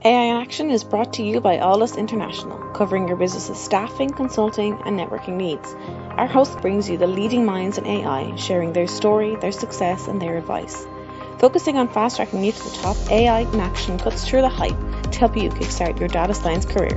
AI in Action is brought to you by Alldus International, covering your business's staffing, consulting, and networking needs. Our host brings you the leading minds in AI, sharing their story, their success, and their advice. Focusing on fast-tracking you to the top, AI in Action cuts through the hype to help you kickstart your data science career.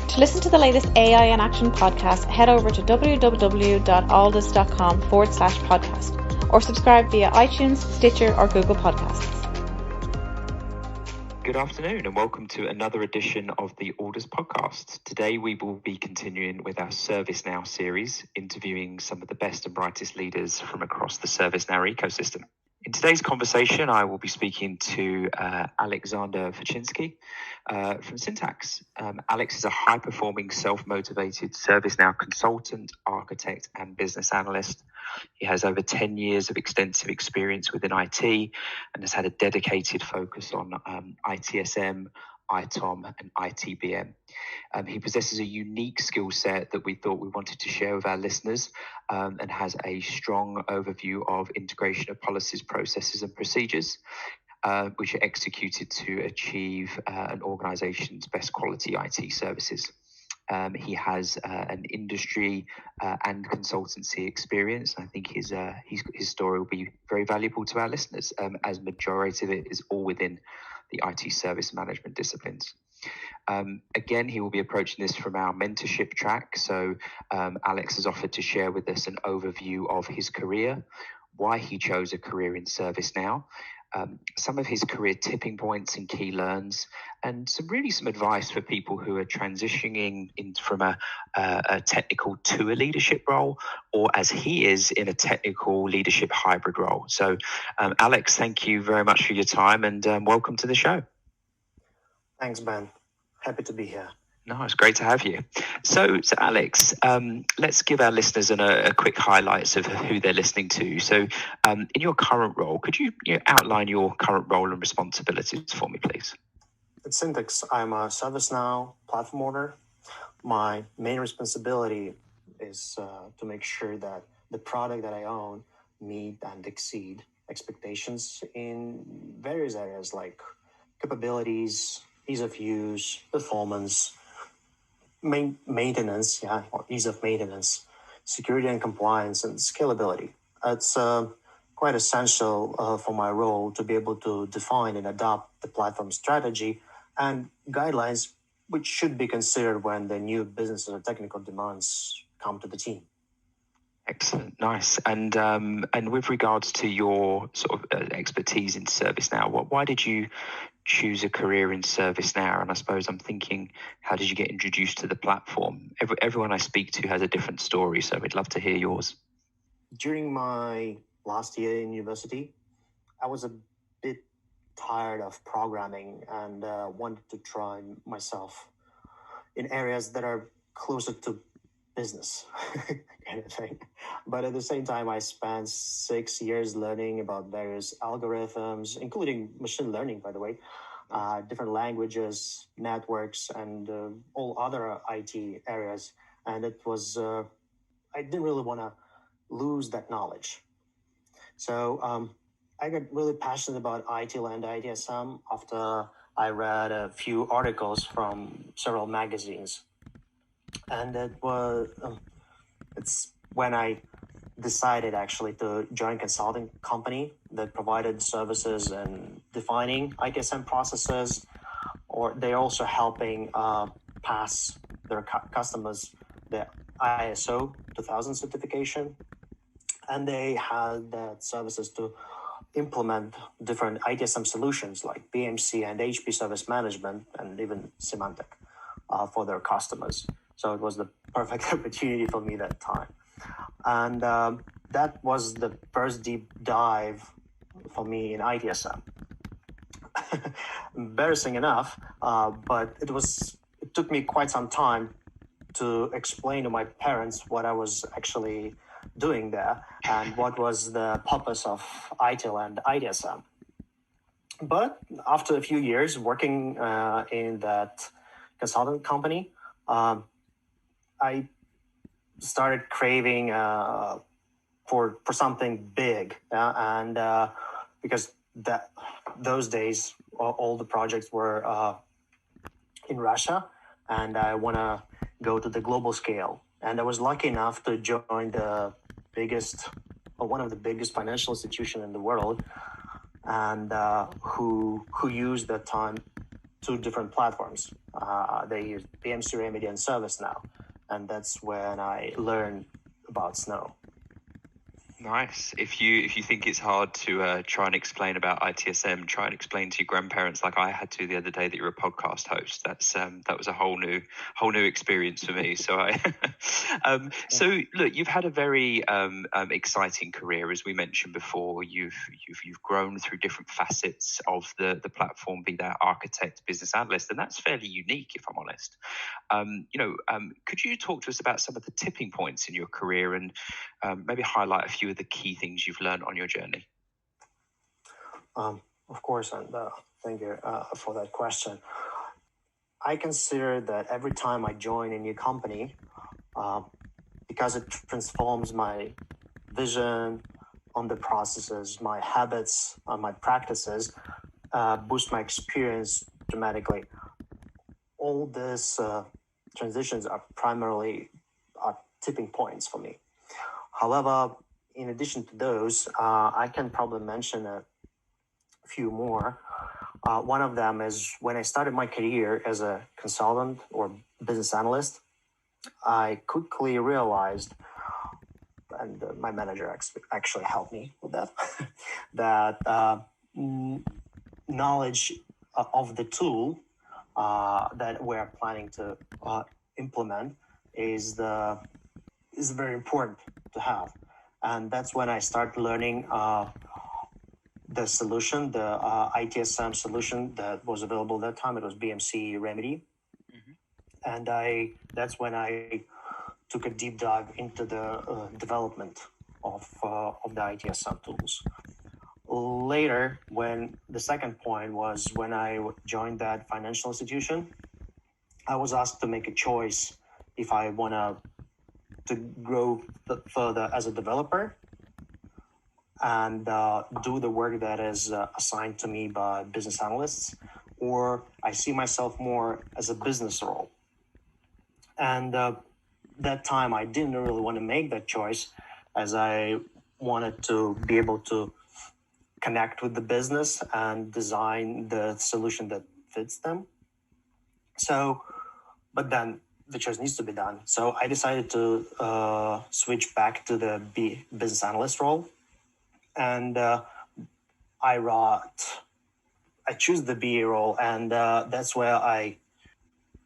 To listen to the latest AI in Action podcast, head over to www.alldus.com/podcast or subscribe via iTunes, Stitcher, or Google Podcasts. Good afternoon and welcome to another edition of the Alldus podcast. Today we will be continuing with our ServiceNow series, interviewing some of the best and brightest leaders from across the ServiceNow ecosystem. In today's conversation, I will be speaking to Alexander Vershinskiy from Syntax. Alex is a high-performing, self-motivated ServiceNow consultant, architect, and business analyst. He has over 10 years of extensive experience within IT and has had a dedicated focus on ITSM, ITOM, and ITBM. He possesses a unique skill set that we thought we wanted to share with our listeners and has a strong overview of integration of policies, processes, and procedures, which are executed to achieve an organization's best quality IT services. He has an industry and consultancy experience. I think his story will be very valuable to our listeners, as majority of it is all within the IT service management disciplines. Again, he will be approaching this from our mentorship track. So Alex has offered to share with us an overview of his career, why he chose a career in ServiceNow, some of his career tipping points and key learns, and some advice for people who are transitioning from a technical to a leadership role, or as he is in a technical leadership hybrid role. So Alex, thank you very much for your time and welcome to the show. Thanks, Ben. Happy to be here. No, it's great to have you. So Alex, let's give our listeners a quick highlights of who they're listening to. So in your current role, could you outline your current role and responsibilities for me, please? At Syntax, I'm a ServiceNow platform owner. My main responsibility is to make sure that the product that I own meet and exceed expectations in various areas like capabilities, ease of use, performance, maintenance, ease of maintenance, security and compliance, and scalability. It's quite essential for my role to be able to define and adopt the platform strategy and guidelines which should be considered when the new business or technical demands come to the team. Excellent, nice. And with regards to your sort of expertise in ServiceNow, why did you choose a career in ServiceNow? And I suppose I'm thinking, how did you get introduced to the platform? Everyone I speak to has a different story, so we'd love to hear yours. During my last year in university, I was a bit tired of programming and wanted to try myself in areas that are closer to business kind of thing. But at the same time, I spent 6 years learning about various algorithms, including machine learning, by the way, different languages, networks, and all other IT areas. And it was, I didn't really want to lose that knowledge. So I got really passionate about ITIL and ITSM after I read a few articles from several magazines. And it's when I decided actually to join a consulting company that provided services and defining ITSM processes, or they're also helping pass their customers the ISO 2000 certification. And they had that services to implement different ITSM solutions like PMC and HP Service Management and even Symantec for their customers. So it was the perfect opportunity for me that time. And that was the first deep dive for me in ITSM. Embarrassing enough, but it took me quite some time to explain to my parents what I was actually doing there and what was the purpose of ITIL and ITSM. But after a few years working in that consultant company, I started craving for something big, and because those days all the projects were in Russia, and I want to go to the global scale. And I was lucky enough to join one of the biggest financial institutions in the world, and who used that time two different platforms. They used BMC Remedy and ServiceNow, and that's when I learned about Snow. Nice. If you think it's hard to try and explain about ITSM, try and explain to your grandparents like I had to the other day that you're a podcast host. That was a whole new experience for me. So so look, you've had a very exciting career, as we mentioned before. You've grown through different facets of the platform, be that architect, business analyst, and that's fairly unique, if I'm honest. Could you talk to us about some of the tipping points in your career and maybe highlight a few of the key things you've learned on your journey? Of course, and thank you for that question. I consider that every time I join a new company, because it transforms my vision on the processes, my habits, my practices, boost my experience dramatically. All these transitions are primarily tipping points for me. However, in addition to those, I can probably mention a few more. One of them is when I started my career as a consultant or business analyst, I quickly realized, and my manager actually helped me with that, that knowledge of the tool that we're planning to implement is very important to have. And that's when I started learning the solution, the ITSM solution that was available at that time. It was BMC Remedy. Mm-hmm. And that's when I took a deep dive into the development of the ITSM tools. Later, when the second point was when I joined that financial institution, I was asked to make a choice if I want to grow further as a developer and do the work that is assigned to me by business analysts, or I see myself more as a business role. And that time I didn't really want to make that choice, as I wanted to be able to connect with the business and design the solution that fits them. So, but then the choice needs to be done. So I decided to switch back to the business analyst role. And I choose the BA role, and that's where I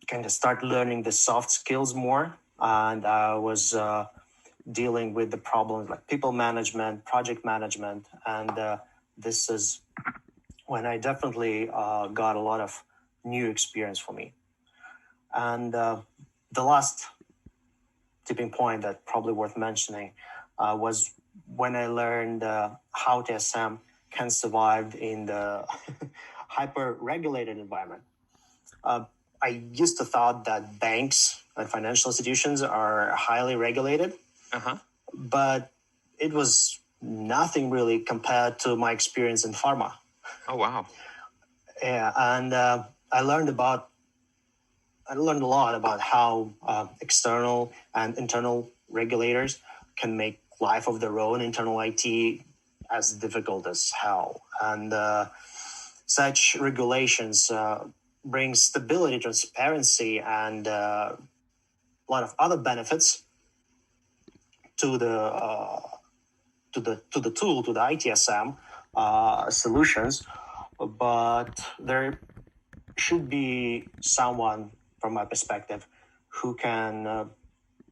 kind of start learning the soft skills more. And I was dealing with the problems like people management, project management, and this is when I definitely got a lot of new experience for me. And the last tipping point that probably worth mentioning was when I learned how TSM can survive in the hyper-regulated environment. I used to thought that banks and financial institutions are highly regulated, but it was nothing really compared to my experience in pharma. Oh, wow. Yeah, and I learned a lot about how external and internal regulators can make life of their own internal IT as difficult as hell. And such regulations bring stability, transparency, and a lot of other benefits to the tool, to the ITSM solutions. But there should be someone, from my perspective, who can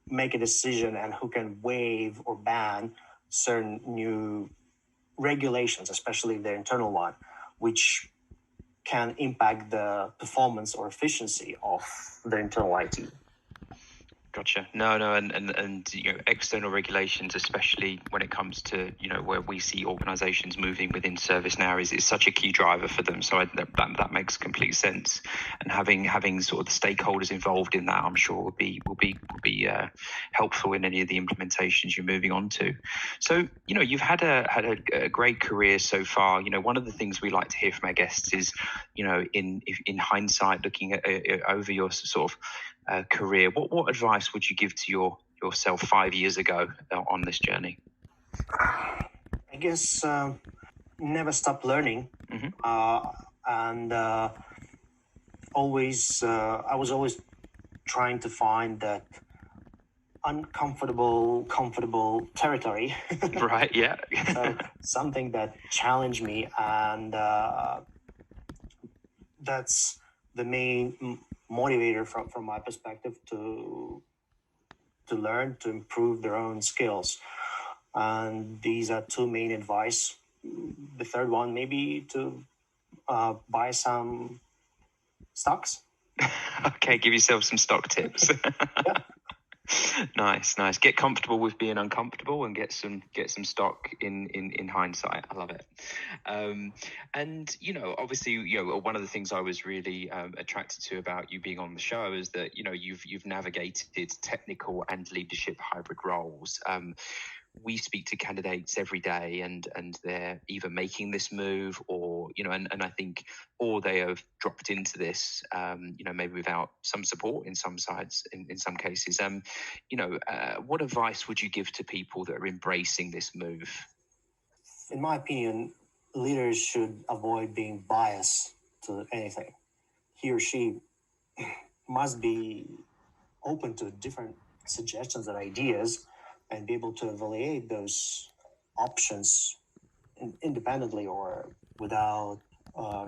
make a decision and who can waive or ban certain new regulations, especially the internal one, which can impact the performance or efficiency of the internal IT. Gotcha. No, and external regulations, especially when it comes to where we see organisations moving within ServiceNow, is such a key driver for them. So that makes complete sense. And having sort of the stakeholders involved in that, I'm sure will be helpful in any of the implementations you're moving on to. So you've had a great career so far. One of the things we like to hear from our guests is in hindsight, looking at over your sort of career, what advice would you give to yourself 5 years ago on this journey? I guess never stop learning, and always. I was always trying to find that comfortable territory. Right. Yeah. So something that challenged me, and that's the main motivator from my perspective to learn, to improve their own skills. And these are two main advice. The third one, maybe to buy some stocks. Okay, give yourself some stock tips. Yeah. Nice. Get comfortable with being uncomfortable and get some stock in hindsight. I love it. And obviously, one of the things I was really attracted to about you being on the show is that you've navigated technical and leadership hybrid roles. We speak to candidates every day, and they're either making this move or and I think, or they have dropped into this maybe without some support in some sides, in some cases. What advice would you give to people that are embracing this move? In my opinion, leaders should avoid being biased to anything. He or she must be open to different suggestions and ideas and be able to evaluate those options independently or without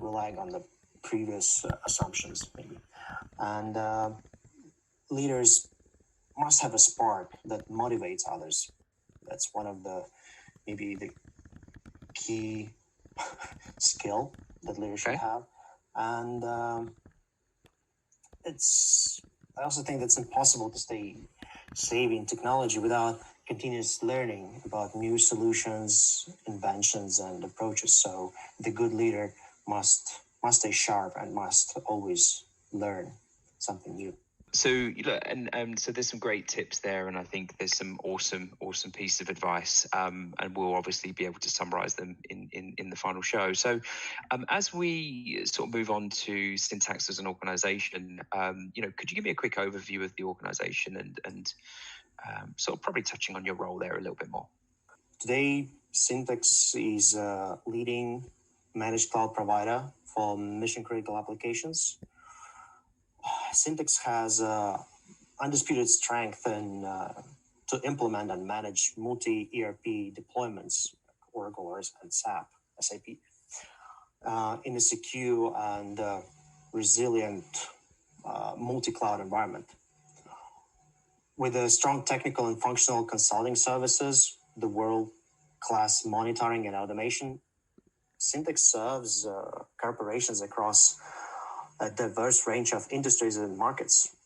relying on the previous assumptions, maybe. And leaders must have a spark that motivates others. That's one of the key skill that leaders should have. And I also think that's impossible to stay savvy in technology without continuous learning about new solutions, inventions, and approaches. So the good leader must stay sharp and must always learn something new. So and so there's some great tips there, and I think there's some awesome pieces of advice, and we'll obviously be able to summarize them in the final show. So as we sort of move on to Syntax as an organization, could you give me a quick overview of the organization and sort of probably touching on your role there a little bit more? Today, Syntax is a leading managed cloud provider for mission critical applications. Syntax has undisputed strength in to implement and manage multi-ERP deployments, Oracle and SAP, in a secure and resilient multi-cloud environment. With a strong technical and functional consulting services, the world-class monitoring and automation, Syntax serves corporations across a diverse range of industries and markets.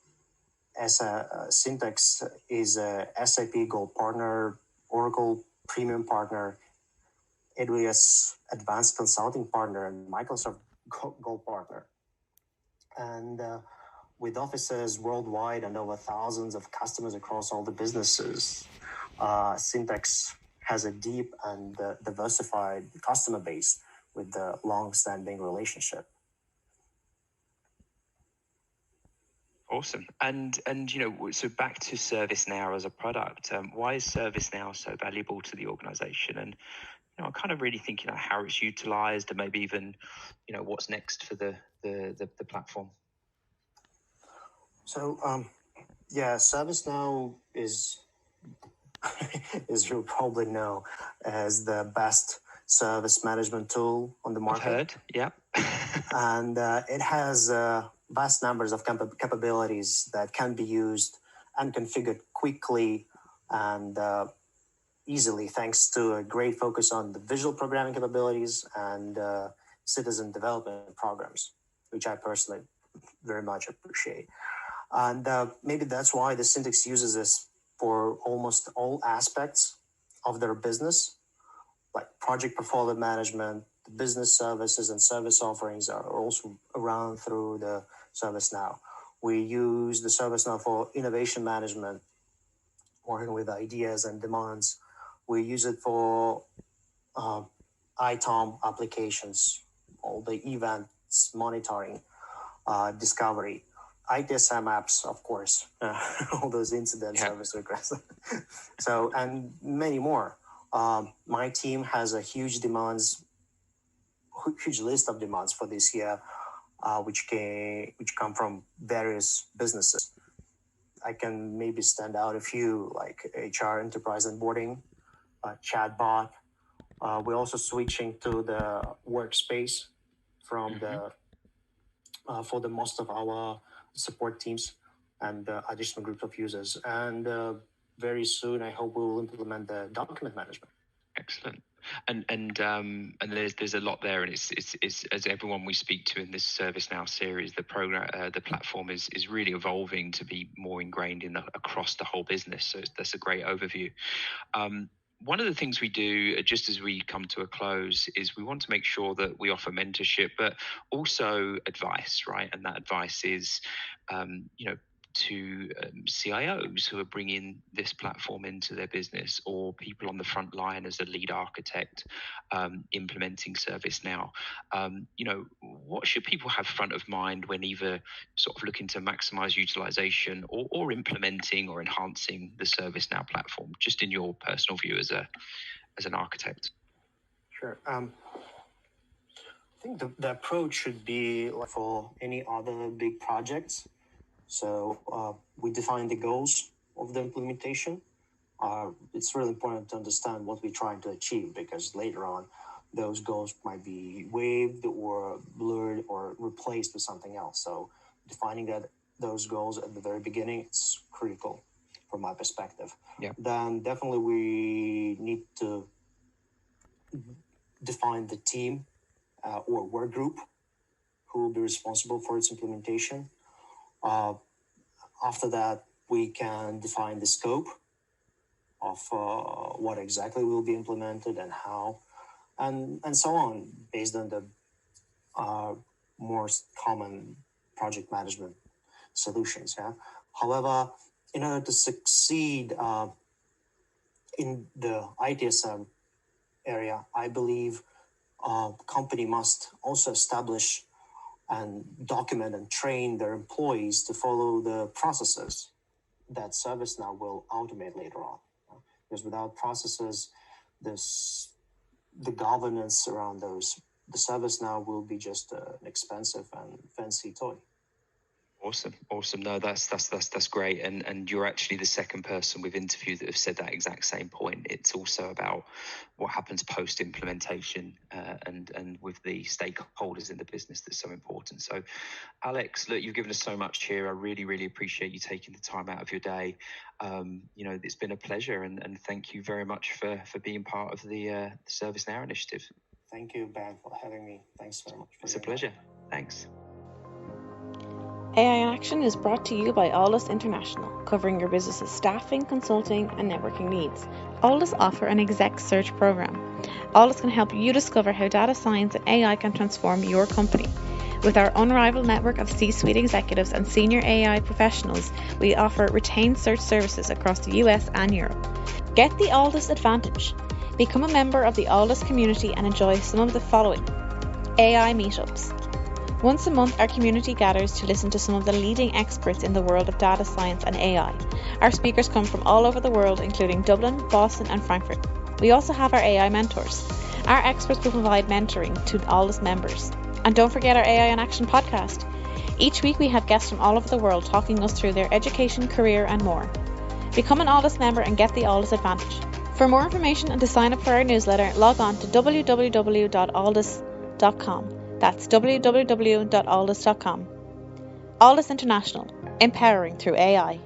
Syntax is a SAP Gold Partner, Oracle Premium Partner, AWS Advanced Consulting Partner, and Microsoft Gold Partner. And with offices worldwide and over thousands of customers across all the businesses, Syntax has a deep and diversified customer base with a long-standing relationship. Awesome. And so back to ServiceNow as a product. Why is ServiceNow so valuable to the organization? And I'm kind of really thinking of how it's utilized, and maybe even what's next for the platform. So ServiceNow is as you probably know, as the best service management tool on the market. I've heard, yeah. And it has vast numbers of capabilities that can be used and configured quickly and easily, thanks to a great focus on the visual programming capabilities and citizen development programs, which I personally very much appreciate. And maybe that's why the Syntax uses this for almost all aspects of their business, like project portfolio management, the business services and service offerings are also around through the ServiceNow. We use the ServiceNow for innovation management, working with ideas and demands. We use it for ITOM applications, all the events monitoring, discovery, ITSM apps, of course, all those incident service requests. So, and many more. My team has a huge list of demands for this year, which come from various businesses. I can maybe stand out a few, like HR enterprise onboarding, chatbot. We're also switching to the workspace from for the most of our support teams and additional groups of users. And very soon, I hope we will implement the document management. Excellent. And there's a lot there, and it's as everyone we speak to in this ServiceNow series, the platform is really evolving to be more ingrained across the whole business. So that's a great overview. One of the things we do, just as we come to a close, is we want to make sure that we offer mentorship, but also advice, right? And that advice is, to CIOs who are bringing this platform into their business, or people on the front line as a lead architect implementing ServiceNow. What should people have front of mind when either sort of looking to maximize utilization or implementing or enhancing the ServiceNow platform, just in your personal view as an architect? Sure. I think the approach should be like for any other big projects. So we define the goals of the implementation. It's really important to understand what we're trying to achieve, because later on, those goals might be waived or blurred or replaced with something else. So defining those goals at the very beginning, it's critical from my perspective. Yeah. Then definitely we need to define the team or work group who will be responsible for its implementation. After that, we can define the scope of what exactly will be implemented and how, and so on, based on the most common project management solutions. Yeah. However, in order to succeed in the ITSM area, I believe company must also establish and document and train their employees to follow the processes that ServiceNow will automate later on. Because without processes, the governance around those, the ServiceNow will be just an expensive and fancy toy. Awesome. No, that's great. And you're actually the second person we've interviewed that have said that exact same point. It's also about what happens post implementation and with the stakeholders in the business that's so important. So, Alex, look, you've given us so much here. I really, really appreciate you taking the time out of your day. It's been a pleasure, and thank you very much for being part of the ServiceNow initiative. Thank you, Ben, for having me. Thanks very much. It's a pleasure. Thanks. AI in Action is brought to you by Alldus International, covering your business's staffing, consulting, and networking needs. Alldus offer an exec search program. Alldus can help you discover how data science and AI can transform your company. With our unrivaled network of C-suite executives and senior AI professionals, we offer retained search services across the US and Europe. Get the Alldus advantage. Become a member of the Alldus community and enjoy some of the following: AI meetups. Once a month, our community gathers to listen to some of the leading experts in the world of data science and AI. Our speakers come from all over the world, including Dublin, Boston, and Frankfurt. We also have our AI mentors. Our experts will provide mentoring to Alldus members. And don't forget our AI in Action podcast. Each week we have guests from all over the world talking us through their education, career, and more. Become an Alldus member and get the Alldus advantage. For more information and to sign up for our newsletter, log on to www.alldus.com. That's www.alldus.com. Alldus International, empowering through AI.